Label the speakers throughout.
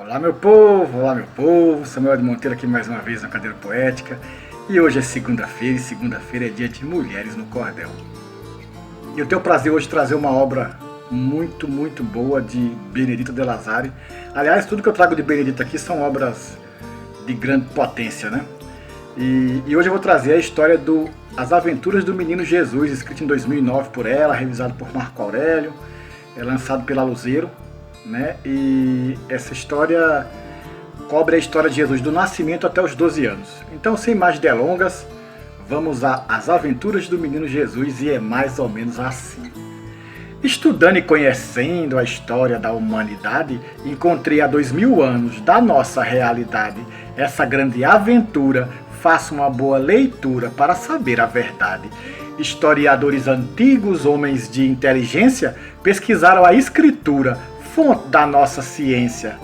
Speaker 1: Olá meu povo, Samuel de Monteiro aqui mais uma vez na Cadeira Poética. E hoje é segunda-feira e segunda-feira é dia de Mulheres no Cordel. E eu tenho o prazer hoje de trazer uma obra muito boa de Benedita de Lazari. Aliás, tudo que eu trago de Benedita aqui são obras de grande potência, né? E hoje eu vou trazer a história As Aventuras do Menino Jesus, escrito em 2009 por ela, revisado por Marco Aurélio, lançado pela Luzeiro, né? E essa história cobre a história de Jesus do nascimento até os 12 anos. Então, sem mais delongas, vamos às aventuras do menino Jesus, e é mais ou menos assim. Estudando e conhecendo a história da humanidade, encontrei há 2000 anos da nossa realidade essa grande aventura. Faça uma boa leitura para saber a verdade. Historiadores antigos, homens de inteligência, pesquisaram a escritura, fonte da nossa ciência.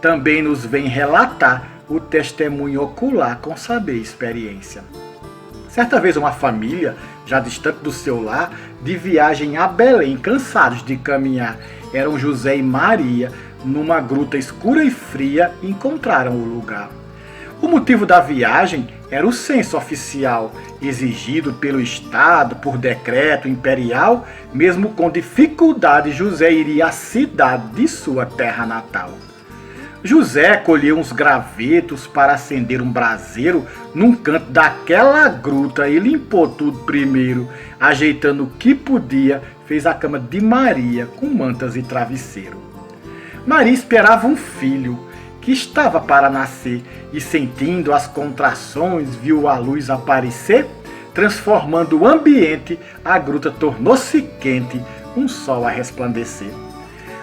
Speaker 1: Também nos vem relatar o testemunho ocular com saber e experiência. Certa vez uma família, já distante do seu lar, de viagem a Belém, cansados de caminhar, eram José e Maria, numa gruta escura e fria, encontraram o lugar. O motivo da viagem era o censo oficial, exigido pelo Estado por decreto imperial. Mesmo com dificuldade, José iria à cidade de sua terra natal. José colheu uns gravetos para acender um braseiro num canto daquela gruta e limpou tudo primeiro. Ajeitando o que podia, fez a cama de Maria com mantas e travesseiro. Maria esperava um filho que estava para nascer, e sentindo as contrações viu a luz aparecer, transformando o ambiente, a gruta tornou-se quente, um sol a resplandecer.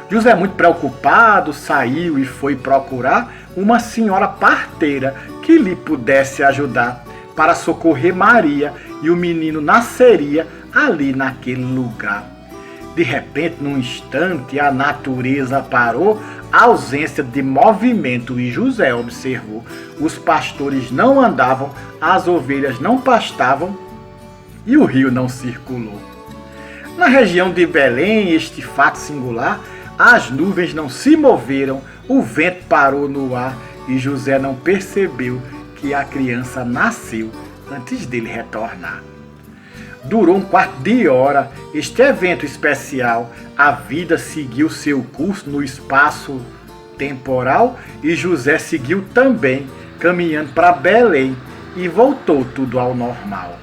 Speaker 1: José, muito preocupado, saiu e foi procurar uma senhora parteira que lhe pudesse ajudar para socorrer Maria, e o menino nasceria ali naquele lugar. De repente, num instante, a natureza parou, a ausência de movimento, e José observou. Os pastores não andavam, as ovelhas não pastavam e o rio não circulou. Na região de Belém, este fato singular, as nuvens não se moveram, o vento parou no ar, e José não percebeu que a criança nasceu antes dele retornar. Durou um quarto de hora este evento especial. A vida seguiu seu curso no espaço temporal, e José seguiu também, caminhando para Belém, e voltou tudo ao normal.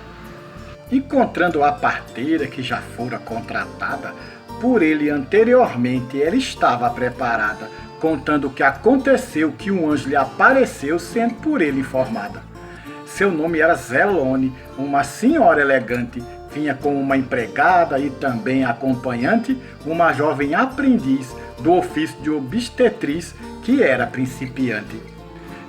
Speaker 1: Encontrando a parteira que já fora contratada por ele anteriormente, ela estava preparada, contando o que aconteceu, que um anjo lhe apareceu, sendo por ele informada. Seu nome era Zelone, uma senhora elegante. Vinha com uma empregada e também acompanhante, uma jovem aprendiz do ofício de obstetriz, que era principiante.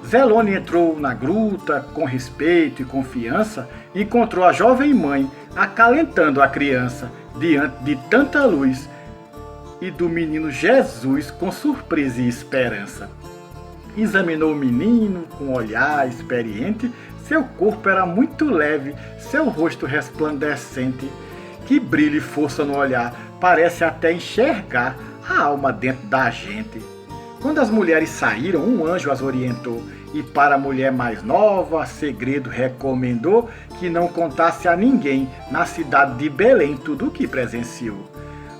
Speaker 1: Zelone entrou na gruta com respeito e confiança, encontrou a jovem mãe acalentando a criança diante de tanta luz, e do menino Jesus com surpresa e esperança. Examinou o menino com olhar experiente. Seu corpo era muito leve, seu rosto resplandecente. Que brilho e força no olhar, parece até enxergar a alma dentro da gente. Quando as mulheres saíram, um anjo as orientou, e para a mulher mais nova, segredo recomendou que não contasse a ninguém na cidade de Belém tudo o que presenciou.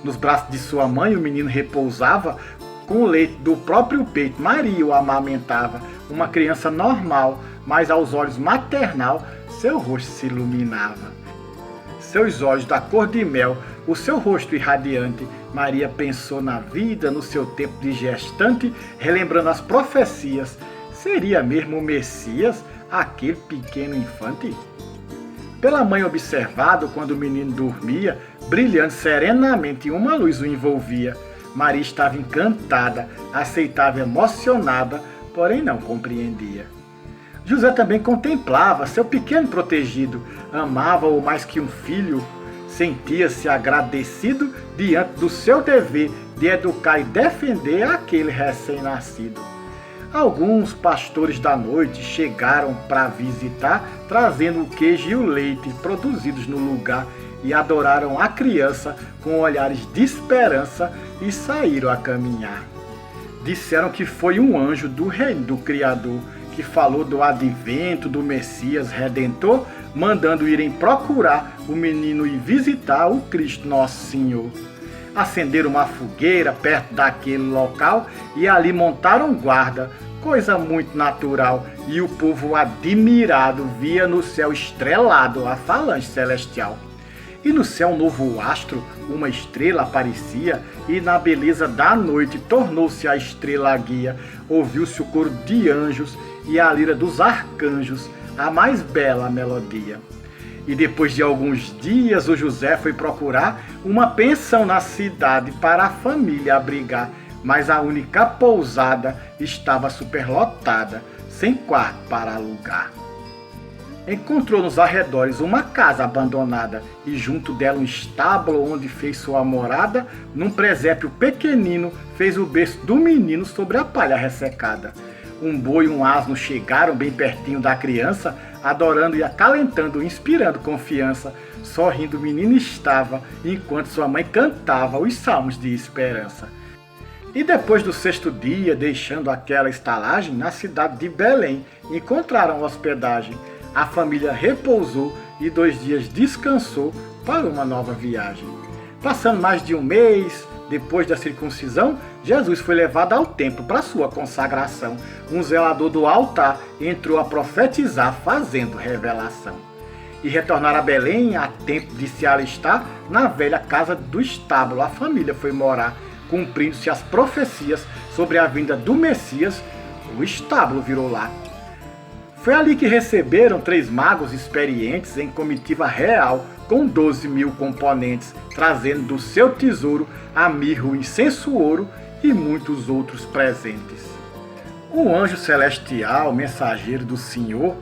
Speaker 1: Nos braços de sua mãe o menino repousava, com o leite do próprio peito Maria o amamentava, uma criança normal, mas aos olhos maternal seu rosto se iluminava. Seus olhos da cor de mel, o seu rosto irradiante. Maria pensou na vida, no seu tempo de gestante, relembrando as profecias. Seria mesmo o Messias, aquele pequeno infante? Pela mãe observado, quando o menino dormia, brilhando serenamente, uma luz o envolvia. Maria estava encantada, aceitava emocionada, porém não compreendia. José também contemplava seu pequeno protegido, amava-o mais que um filho, sentia-se agradecido diante do seu dever de educar e defender aquele recém-nascido. Alguns pastores da noite chegaram para visitar, trazendo o queijo e o leite produzidos no lugar, e adoraram a criança com olhares de esperança e saíram a caminhar. disseram que foi um anjo do reino do Criador que falou do advento do Messias Redentor, mandando irem procurar o menino e visitar o Cristo Nosso Senhor. Acenderam uma fogueira perto daquele local e ali montaram guarda, coisa muito natural, e o povo admirado via no céu estrelado a falange celestial. E no céu um novo astro, uma estrela aparecia, e na beleza da noite tornou-se a estrela a guia. Ouviu-se o coro de anjos e a lira dos arcanjos, a mais bela melodia. E depois de alguns dias o José foi procurar uma pensão na cidade para a família abrigar, mas a única pousada estava superlotada, sem quarto para alugar. Encontrou nos arredores uma casa abandonada e junto dela um estábulo onde fez sua morada. Num presépio pequenino fez o berço do menino sobre a palha ressecada. Um boi e um asno chegaram bem pertinho da criança, adorando e acalentando, inspirando confiança. Sorrindo o menino estava, enquanto sua mãe cantava os salmos de esperança. E depois do sexto dia, deixando aquela estalagem, na cidade de Belém, encontraram hospedagem. A família repousou e 2 dias descansou para uma nova viagem. Passando mais de um mês, depois da circuncisão, Jesus foi levado ao templo para sua consagração. Um zelador do altar entrou a profetizar, fazendo revelação. E retornar a Belém, a tempo de se alistar, na velha casa do estábulo a família foi morar. Cumprindo-se as profecias sobre a vinda do Messias, o estábulo virou lá. Foi ali que receberam 3 magos experientes em comitiva real, com 12.000 componentes, trazendo do seu tesouro a mirra, o incenso, o ouro e muitos outros presentes. Um anjo celestial, mensageiro do Senhor,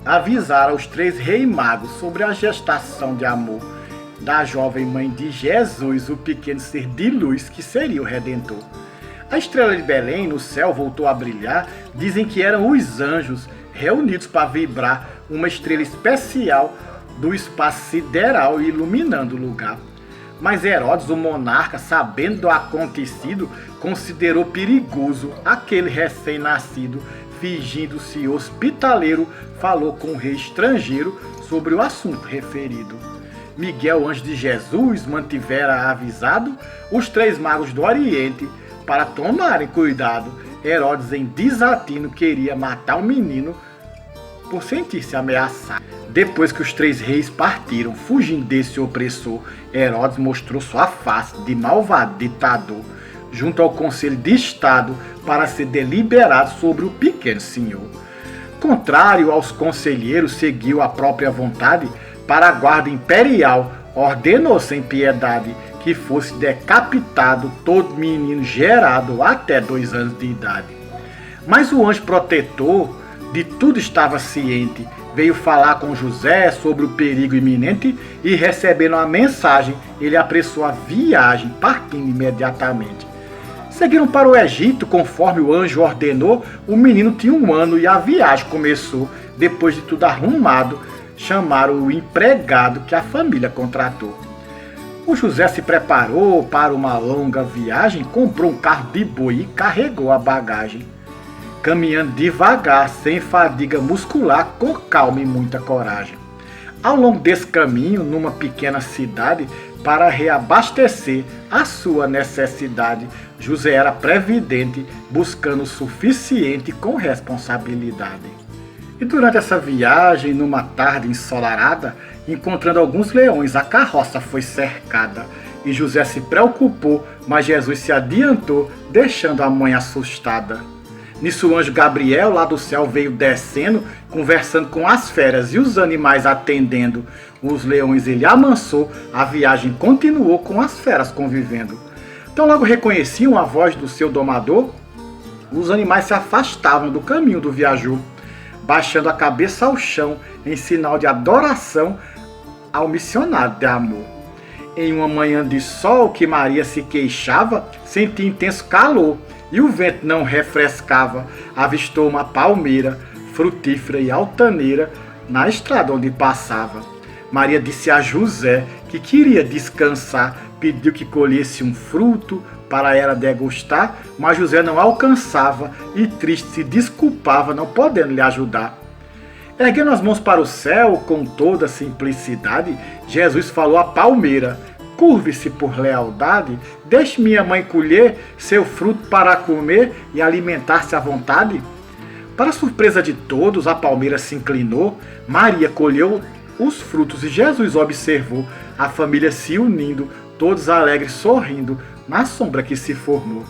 Speaker 1: avisara os 3 reis magos sobre a gestação de amor da jovem mãe de Jesus, o pequeno ser de luz que seria o Redentor. A estrela de Belém no céu voltou a brilhar, dizem que eram os anjos reunidos para vibrar, uma estrela especial do espaço sideral iluminando o lugar. Mas Herodes, o monarca, sabendo do acontecido, considerou perigoso aquele recém-nascido. Fingindo-se hospitaleiro, falou com o rei estrangeiro sobre o assunto referido. Miguel, anjo de Jesus, mantivera avisado os 3 magos do Oriente para tomarem cuidado. Herodes, em desatino, queria matar o menino por sentir-se ameaçado. Depois que os 3 reis partiram, fugindo desse opressor, Herodes mostrou sua face de malvado ditador junto ao Conselho de Estado para ser deliberado sobre o pequeno senhor. Contrário aos conselheiros, seguiu a própria vontade. Para a guarda imperial, ordenou sem piedade que fosse decapitado todo menino gerado até 2 anos de idade. Mas o anjo protetor de tudo estava ciente, veio falar com José sobre o perigo iminente e, recebendo a mensagem, ele apressou a viagem, partindo imediatamente. Seguiram para o Egito, conforme o anjo ordenou. O menino tinha 1 ano e a viagem começou. Depois de tudo arrumado, chamaram o empregado que a família contratou. O José se preparou para uma longa viagem, comprou um carro de boi e carregou a bagagem. Caminhando devagar, sem fadiga muscular, com calma e muita coragem. Ao longo desse caminho, numa pequena cidade, para reabastecer a sua necessidade, José era previdente, buscando o suficiente com responsabilidade. E durante essa viagem, numa tarde ensolarada, encontrando alguns leões, a carroça foi cercada. E José se preocupou, mas Jesus se adiantou, deixando a mãe assustada. Nisso o anjo Gabriel, lá do céu, veio descendo, conversando com as feras e os animais atendendo. Os leões ele amansou, a viagem continuou com as feras convivendo. Então logo reconheciam a voz do seu domador, os animais se afastavam do caminho do viajor, baixando a cabeça ao chão, em sinal de adoração ao missionário de amor. Em uma manhã de sol que Maria se queixava, sentia intenso calor, e o vento não refrescava. Avistou uma palmeira, frutífera e altaneira, na estrada onde passava. Maria disse a José que queria descansar, pediu que colhesse um fruto para ela degustar, mas José não alcançava e triste se desculpava, não podendo lhe ajudar. Erguendo as mãos para o céu com toda simplicidade, Jesus falou à palmeira: curve-se por lealdade, deixe minha mãe colher seu fruto para comer e alimentar-se à vontade. Para surpresa de todos, a palmeira se inclinou, Maria colheu os frutos e Jesus observou a família se unindo, todos alegres sorrindo, na sombra que se formou.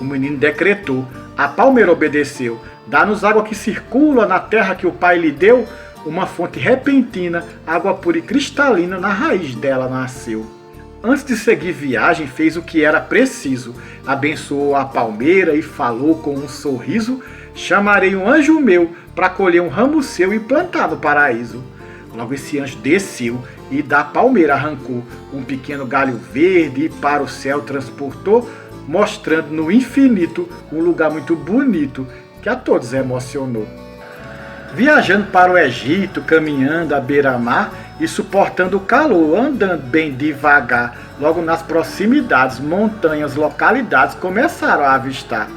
Speaker 1: O menino decretou, a palmeira obedeceu: dá-nos água que circula na terra que o Pai lhe deu, uma fonte repentina, água pura e cristalina, na raiz dela nasceu. Antes de seguir viagem, fez o que era preciso, abençoou a palmeira e falou com um sorriso: chamarei um anjo meu para colher um ramo seu e plantar no paraíso. Logo esse anjo desceu e da palmeira arrancou um pequeno galho verde e para o céu transportou, mostrando no infinito um lugar muito bonito que a todos emocionou. Viajando para o Egito, caminhando à beira-mar e suportando o calor, andando bem devagar, logo nas proximidades, montanhas, localidades começaram a avistar.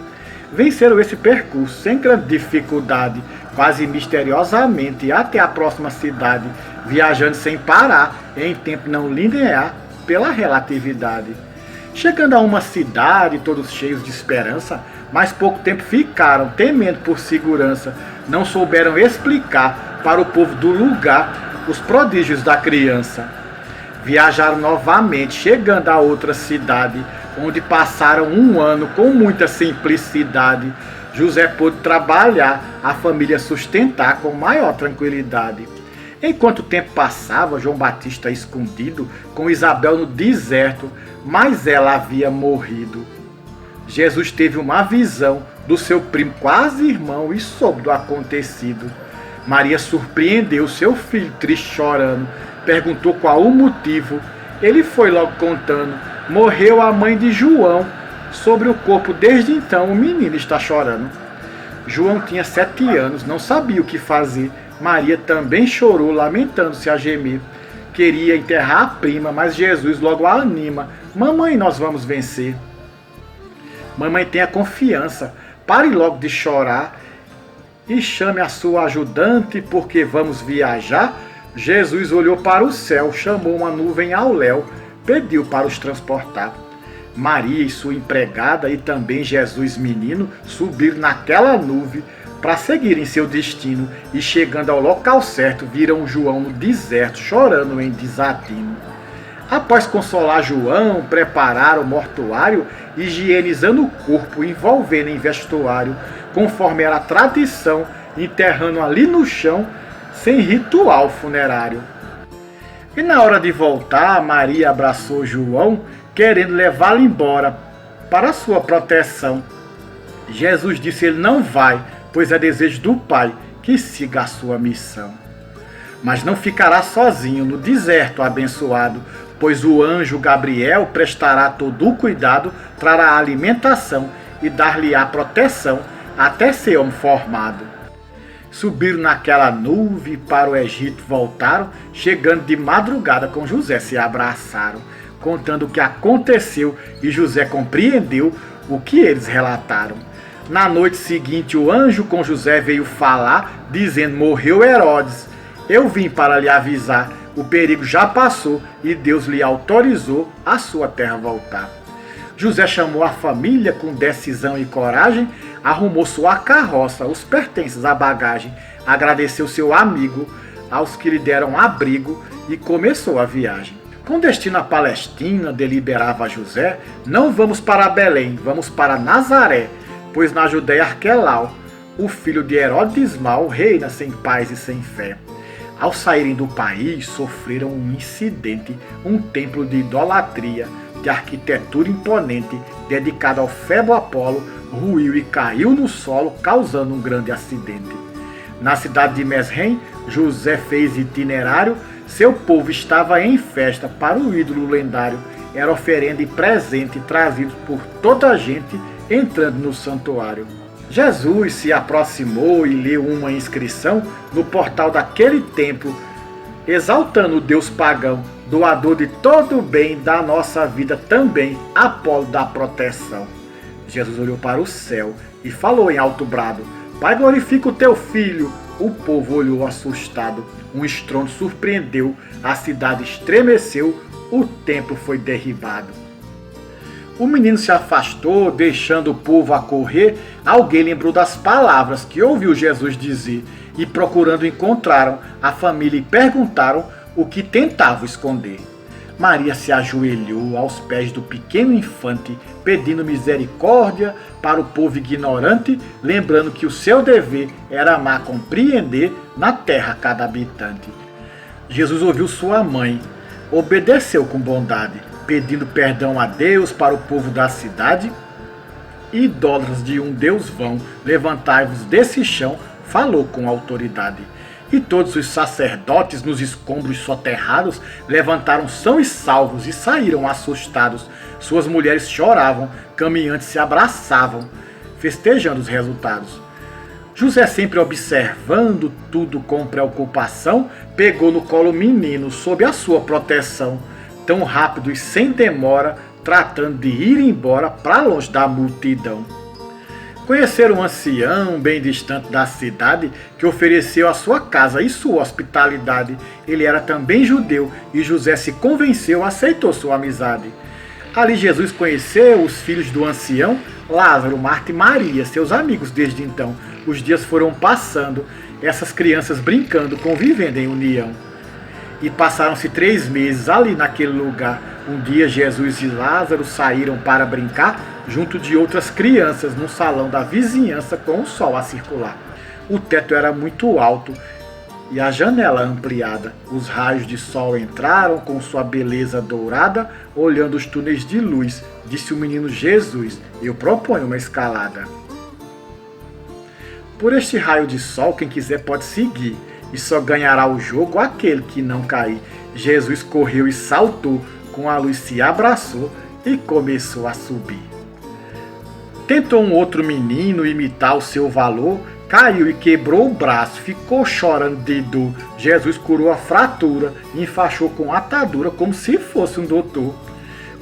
Speaker 1: Venceram esse percurso sem grande dificuldade, quase misteriosamente até a próxima cidade, viajando sem parar, em tempo não linear, pela relatividade. Chegando a uma cidade, todos cheios de esperança, mas pouco tempo ficaram, temendo por segurança, não souberam explicar para o povo do lugar os prodígios da criança. Viajaram novamente, chegando a outra cidade, onde passaram um ano com muita simplicidade. José pôde trabalhar, a família sustentar com maior tranquilidade. Enquanto o tempo passava, João Batista escondido, com Isabel no deserto, mas ela havia morrido. Jesus teve uma visão do seu primo, quase irmão, e soube do acontecido. Maria surpreendeu seu filho triste chorando, perguntou qual o motivo. Ele foi logo contando: morreu a mãe de João. Sobre o corpo desde então o menino está chorando. João tinha 7 anos, não sabia o que fazer. Maria também chorou, lamentando-se a gemer. Queria enterrar a prima, mas Jesus logo a anima: mamãe, nós vamos vencer. Mamãe, tenha confiança, pare logo de chorar e chame a sua ajudante, porque vamos viajar. Jesus olhou para o céu, chamou uma nuvem ao léu, pediu para os transportar. Maria e sua empregada e também Jesus menino subiram naquela nuvem para seguirem seu destino, e chegando ao local certo, viram João no deserto, chorando em desatino. Após consolar João, prepararam o mortuário, higienizando o corpo, envolvendo em vestuário, conforme era a tradição, enterrando ali no chão, sem ritual funerário. E na hora de voltar, Maria abraçou João, querendo levá-lo embora para sua proteção. Jesus disse: ele não vai, pois é desejo do Pai que siga a sua missão. Mas não ficará sozinho no deserto abençoado, pois o anjo Gabriel prestará todo o cuidado, trará a alimentação e dar-lhe-á proteção até ser homem formado. Subiram naquela nuvem, para o Egito voltaram, chegando de madrugada com José se abraçaram, contando o que aconteceu, e José compreendeu o que eles relataram. Na noite seguinte, o anjo com José veio falar, dizendo: morreu Herodes. Eu vim para lhe avisar, o perigo já passou e Deus lhe autorizou a sua terra voltar. José chamou a família com decisão e coragem, arrumou sua carroça, os pertences, a bagagem, agradeceu seu amigo, aos que lhe deram abrigo, e começou a viagem. Com destino à Palestina, deliberava José: não vamos para Belém, vamos para Nazaré, pois na Judéia Arquelau, o filho de Herodes mau, reina sem paz e sem fé. Ao saírem do país, sofreram um incidente, um templo de idolatria, de arquitetura imponente, dedicado ao Febo Apolo, ruiu e caiu no solo, causando um grande acidente. Na cidade de Mesrém, José fez itinerário, seu povo estava em festa para o ídolo lendário, era oferenda e presente trazidos por toda a gente entrando no santuário. Jesus se aproximou e leu uma inscrição no portal daquele templo, exaltando o Deus pagão, doador de todo o bem da nossa vida também, Apolo da proteção. Jesus olhou para o céu e falou em alto brado: Pai, glorifica o teu filho. O povo olhou assustado. Um estrondo surpreendeu, a cidade estremeceu, o templo foi derribado. O menino se afastou, deixando o povo a correr. Alguém lembrou das palavras que ouviu Jesus dizer e, procurando, encontraram a família e perguntaram o que tentavam esconder. Maria se ajoelhou aos pés do pequeno infante, pedindo misericórdia para o povo ignorante, lembrando que o seu dever era amar, compreender na terra cada habitante. Jesus ouviu sua mãe, obedeceu com bondade, pedindo perdão a Deus para o povo da cidade. Idólatras de um Deus vão, levantai-vos desse chão, falou com autoridade. E todos os sacerdotes nos escombros soterrados levantaram são e salvos e saíram assustados. Suas mulheres choravam, caminhantes se abraçavam, festejando os resultados. José, sempre observando tudo com preocupação, pegou no colo o menino sob a sua proteção, tão rápido e sem demora, tratando de ir embora para longe da multidão. Conheceram um ancião bem distante da cidade que ofereceu a sua casa e sua hospitalidade. Ele era também judeu e José se convenceu, aceitou sua amizade. Ali Jesus conheceu os filhos do ancião, Lázaro, Marta e Maria, seus amigos desde então. Os dias foram passando, essas crianças brincando, convivendo em união. E passaram-se 3 meses ali naquele lugar. Um dia Jesus e Lázaro saíram para brincar junto de outras crianças num salão da vizinhança com o sol a circular. O teto era muito alto e a janela ampliada. Os raios de sol entraram com sua beleza dourada, olhando os túneis de luz. Disse o menino Jesus: eu proponho uma escalada. Por este raio de sol quem quiser pode seguir, e só ganhará o jogo aquele que não cair. Jesus correu e saltou, com a luz se abraçou e começou a subir. Tentou um outro menino imitar o seu valor, caiu e quebrou o braço, ficou chorando de dor. Jesus curou a fratura e enfaixou com atadura como se fosse um doutor.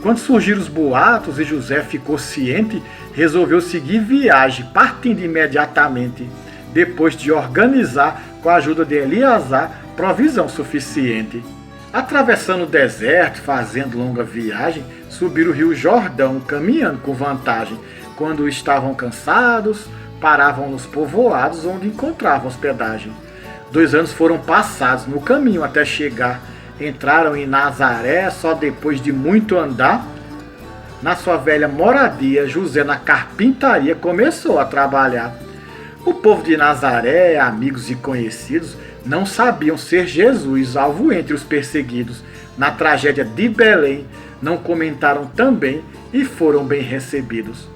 Speaker 1: Quando surgiram os boatos e José ficou ciente, resolveu seguir viagem, partindo imediatamente, depois de organizar, com a ajuda de Eliasar, provisão suficiente. Atravessando o deserto, fazendo longa viagem, subiram o rio Jordão, caminhando com vantagem. Quando estavam cansados, paravam nos povoados onde encontravam hospedagem. 2 anos foram passados no caminho até chegar. Entraram em Nazaré só depois de muito andar. Na sua velha moradia, José na carpintaria começou a trabalhar. O povo de Nazaré, amigos e conhecidos, não sabiam ser Jesus, alvo entre os perseguidos. Na tragédia de Belém, não comentaram também e foram bem recebidos.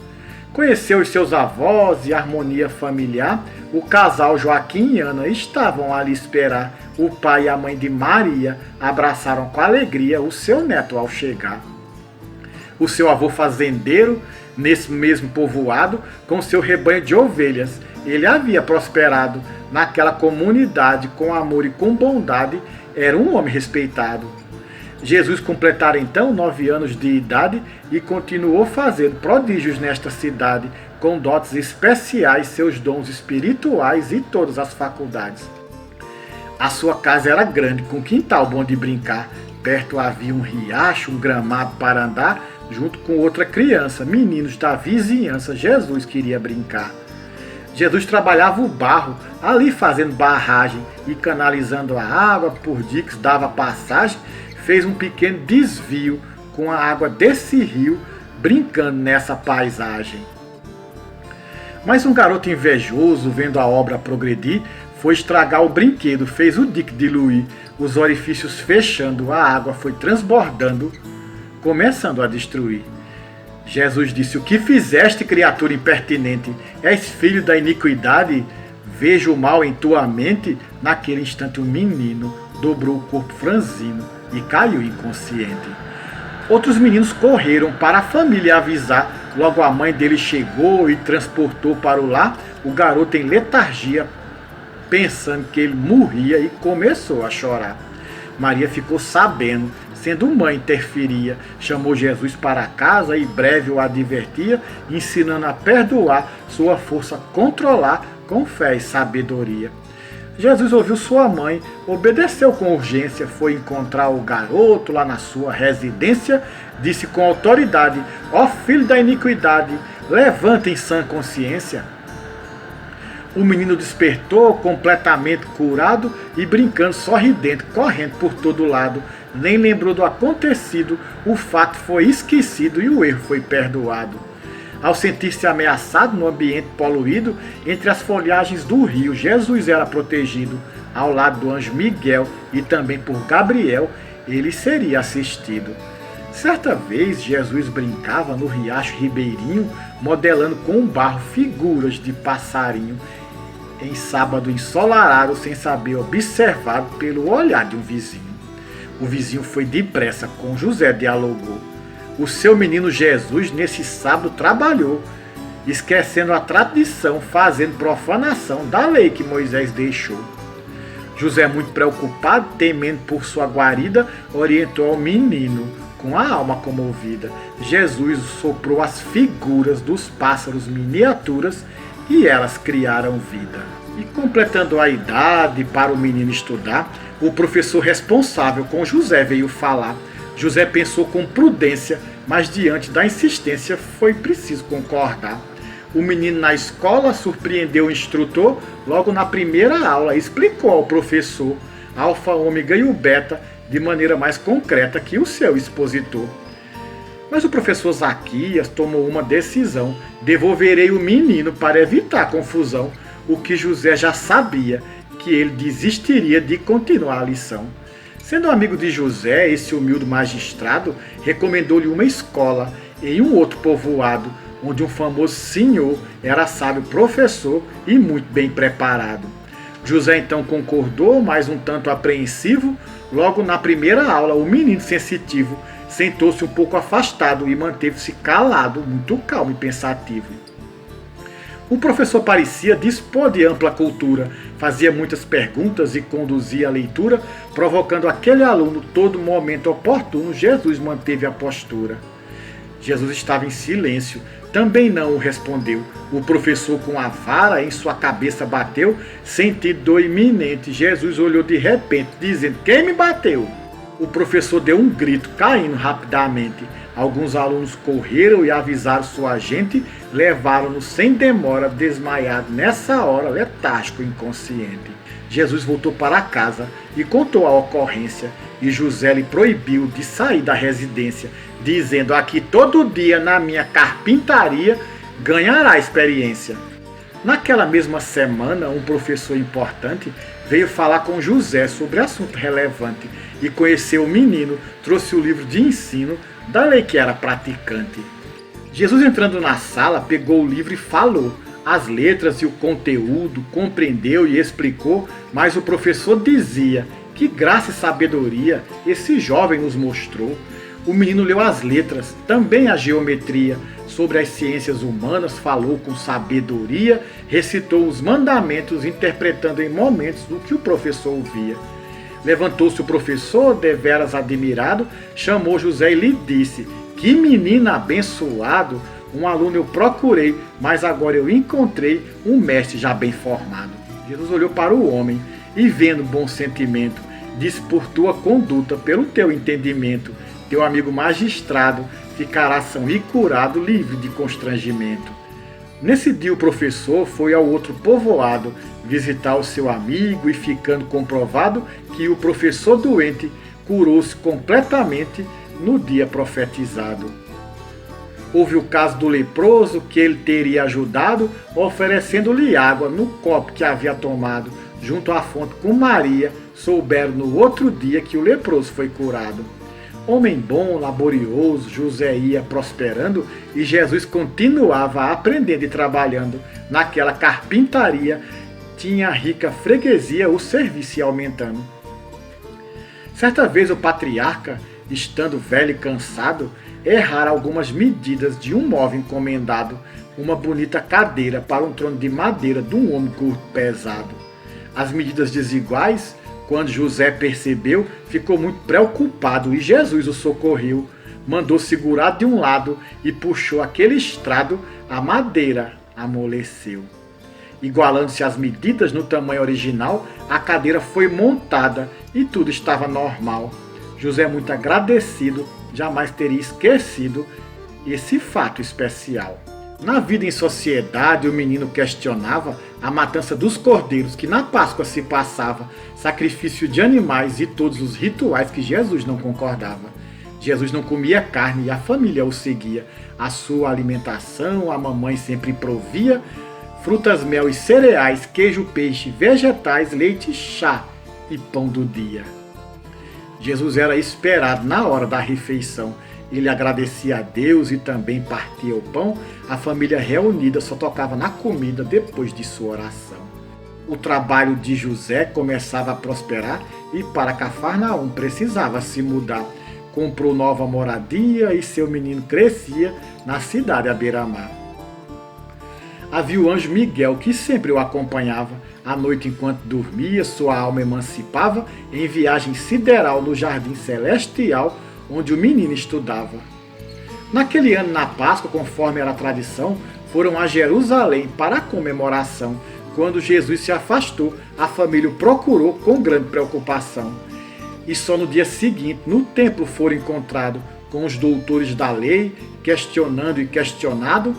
Speaker 1: Conheceu os seus avós e harmonia familiar. O casal Joaquim e Ana estavam ali esperar. O pai e a mãe de Maria abraçaram com alegria o seu neto ao chegar. O seu avô fazendeiro, nesse mesmo povoado, com seu rebanho de ovelhas, ele havia prosperado naquela comunidade com amor e com bondade, era um homem respeitado. Jesus completara então 9 anos de idade e continuou fazendo prodígios nesta cidade, com dotes especiais, seus dons espirituais e todas as faculdades. A sua casa era grande, com quintal bom de brincar. Perto havia um riacho, um gramado para andar, junto com outra criança, meninos da vizinhança. Jesus queria brincar. Jesus trabalhava o barro, ali fazendo barragem e canalizando a água por diques, dava passagem, fez um pequeno desvio com a água desse rio, brincando nessa paisagem. Mas um garoto invejoso, vendo a obra progredir, foi estragar o brinquedo, fez o dique diluir, os orifícios fechando, a água foi transbordando, começando a destruir. Jesus disse: o que fizeste, criatura impertinente? És filho da iniquidade? Vejo o mal em tua mente. Naquele instante o menino dobrou o corpo franzino e caiu inconsciente. Outros meninos correram para a família avisar. Logo a mãe dele chegou e transportou para o lar o garoto em letargia, pensando que ele morria, e começou a chorar. Maria ficou sabendo, sendo mãe interferia. Chamou Jesus para casa e breve o advertia, ensinando a perdoar, sua força controlar com fé e sabedoria. Jesus ouviu sua mãe, obedeceu com urgência, foi encontrar o garoto lá na sua residência, disse com autoridade: ó filho da iniquidade, levanta em sã consciência. O menino despertou, completamente curado e brincando, sorridente, correndo por todo lado. Nem lembrou do acontecido, o fato foi esquecido e o erro foi perdoado. Ao sentir-se ameaçado no ambiente poluído, entre as folhagens do rio, Jesus era protegido. Ao lado do anjo Miguel e também por Gabriel, ele seria assistido. Certa vez, Jesus brincava no riacho ribeirinho, modelando com barro figuras de passarinho. Em sábado ensolarado, sem saber, observado pelo olhar de um vizinho. O vizinho foi depressa, com José dialogou. O seu menino Jesus nesse sábado trabalhou, esquecendo a tradição, fazendo profanação da lei que Moisés deixou. José, muito preocupado, temendo por sua guarida, orientou ao menino, com a alma comovida. Jesus soprou as figuras dos pássaros miniaturas e elas criaram vida. E completando a idade para o menino estudar, o professor responsável com José veio falar. José pensou com prudência, mas diante da insistência foi preciso concordar. O menino na escola surpreendeu o instrutor, logo na primeira aula explicou ao professor alfa, ômega e o beta de maneira mais concreta que o seu expositor. Mas o professor Zaquias tomou uma decisão: devolverei o menino para evitar confusão, o que José já sabia, que ele desistiria de continuar a lição. Sendo amigo de José, esse humilde magistrado recomendou-lhe uma escola em um outro povoado, onde um famoso senhor era sábio professor e muito bem preparado. José então concordou, mas um tanto apreensivo. Logo na primeira aula, o menino sensitivo sentou-se um pouco afastado e manteve-se calado, muito calmo e pensativo. O professor parecia dispor de ampla cultura, fazia muitas perguntas e conduzia a leitura, provocando aquele aluno todo momento oportuno. Jesus manteve a postura. Jesus estava em silêncio, também não o respondeu. O professor com a vara em sua cabeça bateu, sentindo dor iminente. Jesus olhou de repente, dizendo: quem me bateu? O professor deu um grito, caindo rapidamente. Alguns alunos correram e avisaram sua gente, levaram-no sem demora, desmaiado nessa hora, letárgico e inconsciente. Jesus voltou para casa e contou a ocorrência, e José lhe proibiu de sair da residência, dizendo: aqui todo dia na minha carpintaria ganhará experiência. Naquela mesma semana, um professor importante veio falar com José sobre assunto relevante e conheceu o menino, trouxe o livro de ensino da lei que era praticante. Jesus, entrando na sala, pegou o livro e falou as letras e o conteúdo, compreendeu e explicou, mas o professor dizia: que graça e sabedoria esse jovem nos mostrou. O menino leu as letras, também a geometria, sobre as ciências humanas, falou com sabedoria, recitou os mandamentos, interpretando em momentos do que o professor ouvia. Levantou-se o professor, deveras admirado, chamou José e lhe disse: que menino abençoado, um aluno eu procurei, mas agora eu encontrei um mestre já bem formado. Jesus olhou para o homem e, vendo bom sentimento, disse: por tua conduta, pelo teu entendimento, teu amigo magistrado ficará são e curado, livre de constrangimento. Nesse dia o professor foi ao outro povoado visitar o seu amigo e, ficando comprovado que o professor doente curou-se completamente no dia profetizado. Houve o caso do leproso, que ele teria ajudado, oferecendo-lhe água no copo que havia tomado, junto à fonte com Maria. Souberam no outro dia que o leproso foi curado. Homem bom, laborioso, José ia prosperando e Jesus continuava aprendendo e trabalhando. Naquela carpintaria tinha rica freguesia, o serviço ia aumentando. Certa vez o patriarca, estando velho e cansado, errara algumas medidas de um móvel encomendado, uma bonita cadeira para um trono de madeira de um homem curto pesado. As medidas desiguais, Quando José percebeu, ficou muito preocupado e Jesus o socorreu. Mandou segurar de um lado e puxou aquele estrado, a madeira amoleceu. Igualando-se às medidas no tamanho original, a cadeira foi montada e tudo estava normal. José, muito agradecido, jamais teria esquecido esse fato especial. Na vida em sociedade, o menino questionava a matança dos cordeiros que na Páscoa se passava, sacrifício de animais e todos os rituais que Jesus não concordava. Jesus não comia carne e a família o seguia. A sua alimentação a mamãe sempre provia, frutas, mel e cereais, queijo, peixe, vegetais, leite, chá e pão do dia. Jesus era esperado na hora da refeição. Ele agradecia a Deus e também partia o pão. A família reunida só tocava na comida depois de sua oração. O trabalho de José começava a prosperar e para Cafarnaum precisava se mudar. Comprou nova moradia e seu menino crescia na cidade à beira-mar. Havia o anjo Miguel que sempre o acompanhava. À noite, enquanto dormia, sua alma emancipava em viagem sideral no jardim celestial onde o menino estudava. Naquele ano, na Páscoa, conforme era a tradição, foram a Jerusalém para a comemoração. Quando Jesus se afastou, a família o procurou com grande preocupação. E só no dia seguinte, no templo, foram encontrados com os doutores da lei, questionando e questionado,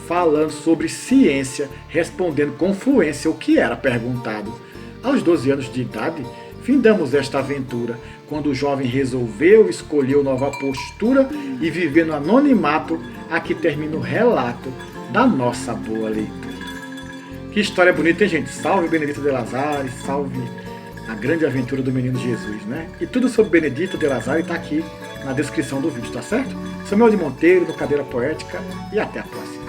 Speaker 1: falando sobre ciência, respondendo com fluência o que era perguntado. Aos 12 anos de idade, findamos esta aventura, quando o jovem resolveu, escolheu nova postura e viver no anonimato. Aqui termina o relato da nossa boa leitura. Que história bonita, hein, gente? Salve Benedito de Lazare, salve a grande aventura do menino Jesus, né? E tudo sobre Benedito de Lazare está aqui na descrição do vídeo, tá certo? Samuel de Monteiro, do Cadeira Poética, e até a próxima.